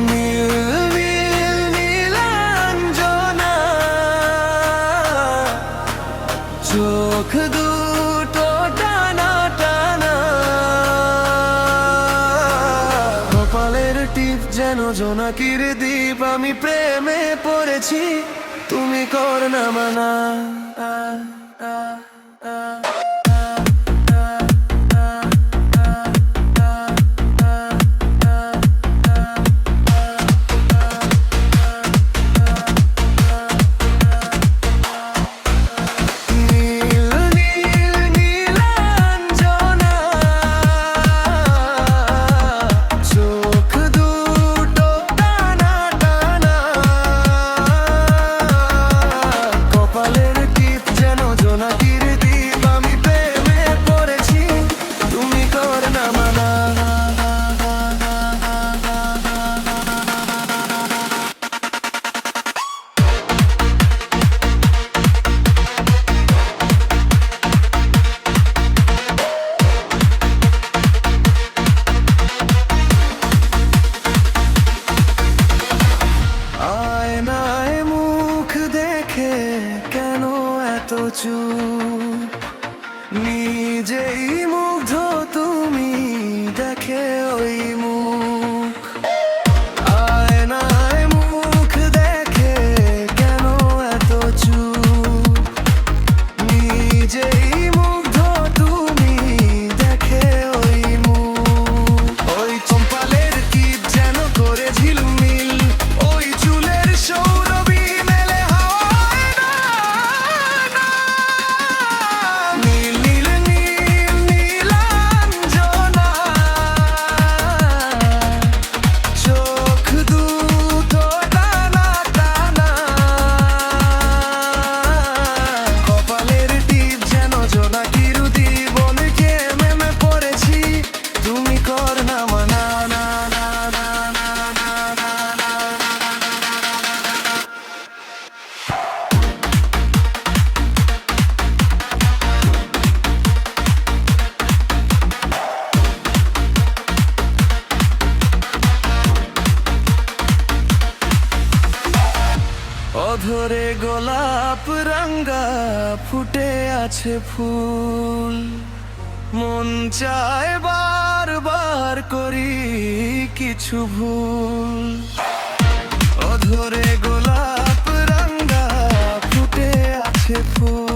নীল নীল নীলাঞ্জনা, চোখ দুটো টানা টানা, কপালের টিপ যেন জোনাকির দ্বীপ। আমি প্রেমে পড়েছি, তুমি কর না মানা। কেন এত চুপ, নিজেই মুগ্ধ তুমি দেখে ওই মুখ। আয়নায় মুখ দেখে কেন এত চুপ, নিজেই মুগ্ধ তুমি দেখে ওই মুখ। ওই চম্পালের টিপ যেন করে ঝিলমিল, ওই চুলের সৌরভী অধরে গোলাপ রাঙ্গা ফুটে আছে ফুল, মন চায় বারবার করি কিছু ভুল। অধরে গোলাপ রাঙ্গা ফুটে আছে ফুল।